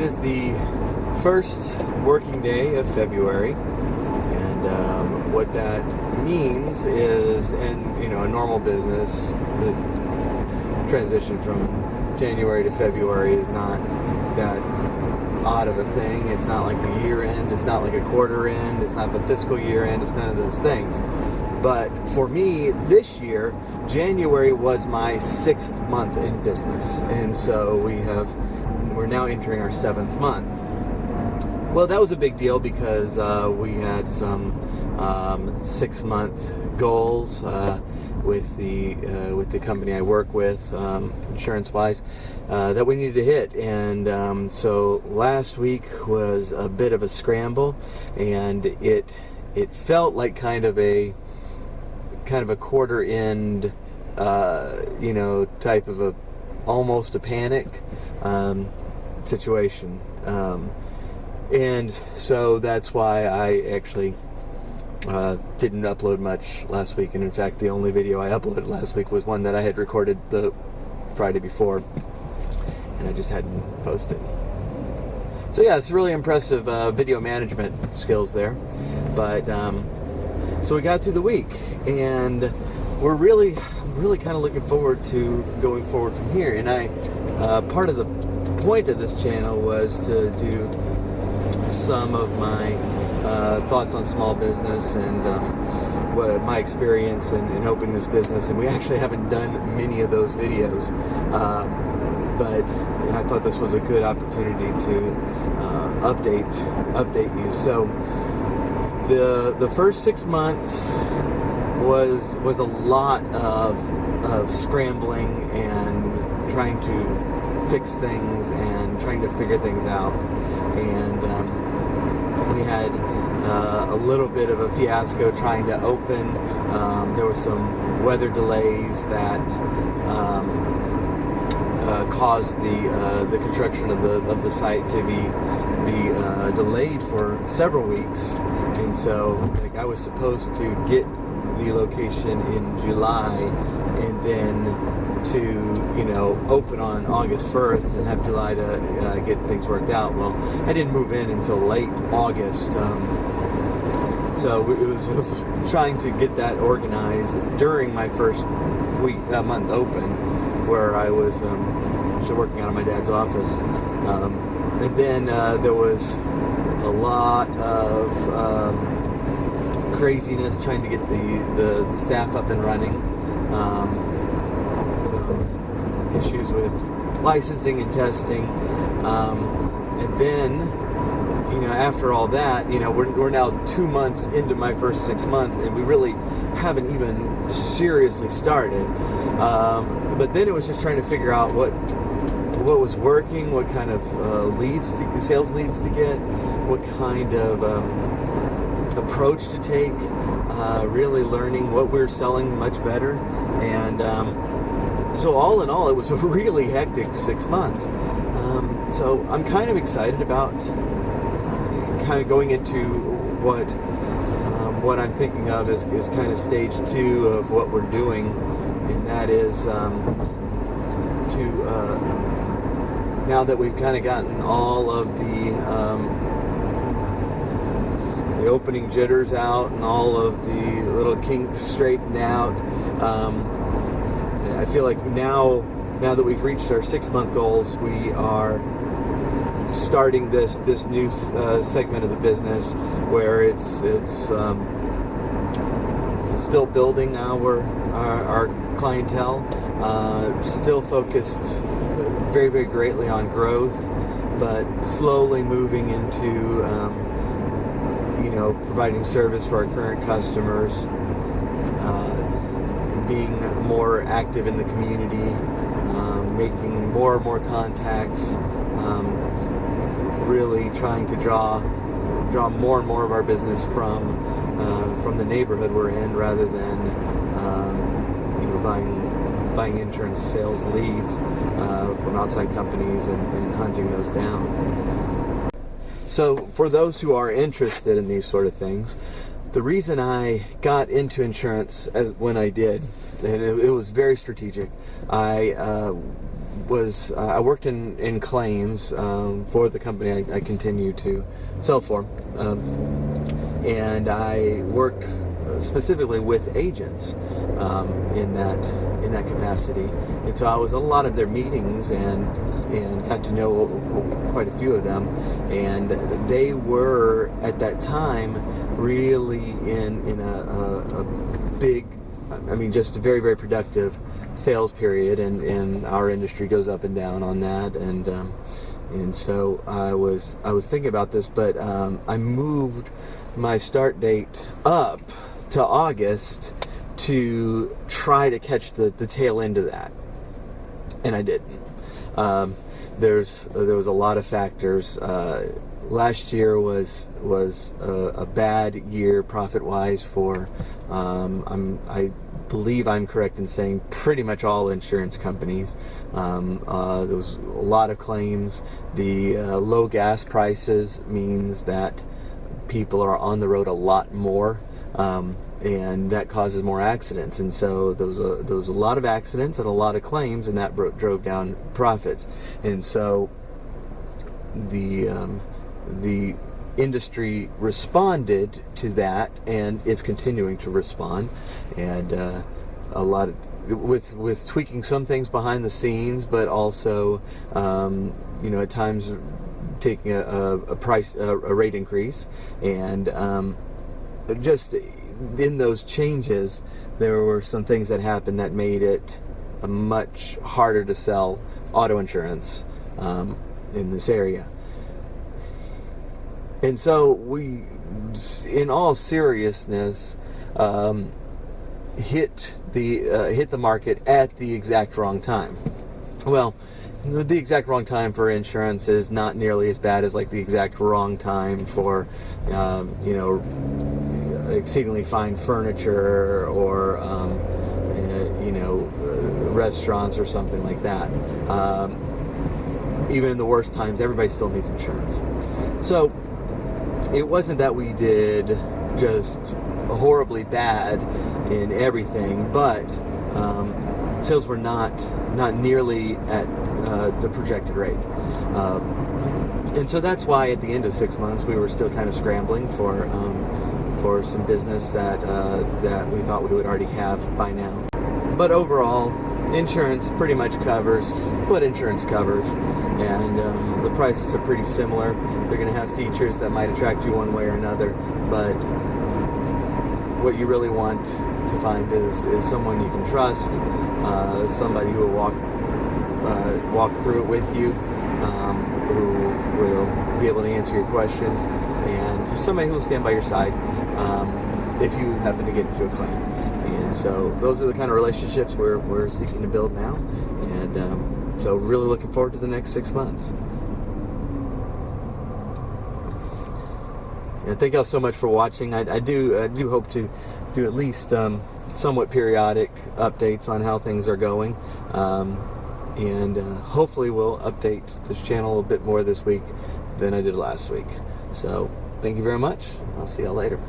it is the first working day of February, and what that means is, in a normal business, the transition from January to February is not that odd of a thing. It's not like the year end, it's not like a quarter end, it's not the fiscal year end, it's none of those things. But for me, this year, January was my 6th month in business, and so we're now entering our 7th month. Well, that was a big deal because we had some 6-month goals with the company I work with, insurance-wise, that we needed to hit. And so last week was a bit of a scramble, and it felt like kind of a quarter end, type of almost a panic situation. And so that's why I actually didn't upload much last week. And in fact, the only video I uploaded last week was one that I had recorded the Friday before, and I just hadn't posted. So yeah, it's really impressive video management skills there. But so we got through the week, and I'm really kind of looking forward to going forward from here. And part of the point of this channel was to do some of my thoughts on small business and what my experience in opening this business. And we actually haven't done many of those videos, but I thought this was a good opportunity to update you. So the first 6 months was a lot of scrambling and trying to fix things and trying to figure things out. And we had a little bit of a fiasco trying to open. There were some weather delays that caused the construction of the site to be delayed for several weeks. And so, I was supposed to get the location in July, and then to open on August 1st and have July to get things worked out. Well, I didn't move in until late August, so it was trying to get that organized during my first month open, where I was actually working out of my dad's office, and then there was a lot of craziness trying to get the staff up and running. Some issues with licensing and testing, and then after all that, we're now 2 months into my first 6 months, and we really haven't even seriously started. But then it was just trying to figure out what was working, what kind of sales leads to get, what kind of approach to take, really learning what we're selling much better. And so all in all, it was a really hectic 6 months. So I'm kind of excited about kind of going into what I'm thinking of is kind of stage 2 of what we're doing, and that is now that we've kind of gotten all of the opening jitters out and all of the little kinks straightened out. I feel like now that we've reached our 6-month goals, we are starting this new segment of the business where it's still building our clientele, still focused very, very greatly on growth, but slowly moving into providing service for our current customers, being more active in the community, making more and more contacts, really trying to draw more and more of our business from the neighborhood we're in, rather than buying insurance sales leads from outside companies and hunting those down. So for those who are interested in these sort of things, the reason I got into insurance when I did, and it was very strategic. I I worked in claims for the company I continue to sell for, and I work specifically with agents in that capacity. And so I was at a lot of their meetings and got to know quite a few of them. And they were at that time really in a big, I mean, just a very, very productive sales period, and our industry goes up and down on that. And so I was thinking about this, but I moved my start date up to August to try to catch the tail end of that, and I didn't. There was a lot of factors. Last year was a bad year profit-wise for I believe I'm correct in saying pretty much all insurance companies. There was a lot of claims. The low gas prices means that people are on the road a lot more, and that causes more accidents. And so there was a lot of accidents and a lot of claims, and that drove down profits. And so the industry responded to that, and it's continuing to respond, and a lot of, with tweaking some things behind the scenes, but also at times taking a rate increase, and just in those changes there were some things that happened that made it much harder to sell auto insurance in this area. And so we, in all seriousness, hit the market at the exact wrong time. Well, the exact wrong time for insurance is not nearly as bad as like the exact wrong time for, exceedingly fine furniture or, restaurants or something like that. Even in the worst times, everybody still needs insurance. So it wasn't that we did just horribly bad in everything, but sales were not nearly at the projected rate. And so that's why at the end of 6 months we were still kind of scrambling for some business that we thought we would already have by now. But overall, insurance pretty much covers what insurance covers, and the prices are pretty similar. They're going to have features that might attract you one way or another, but what you really want to find is someone you can trust, somebody who will walk through it with you, who will be able to answer your questions, and somebody who will stand by your side if you happen to get into a claim. And so those are the kind of relationships we're seeking to build now, and so really looking forward to the next 6 months. And thank y'all so much for watching. I do hope to do at least somewhat periodic updates on how things are going, and hopefully we'll update this channel a bit more this week than I did last week. So thank you very much. I'll see y'all later.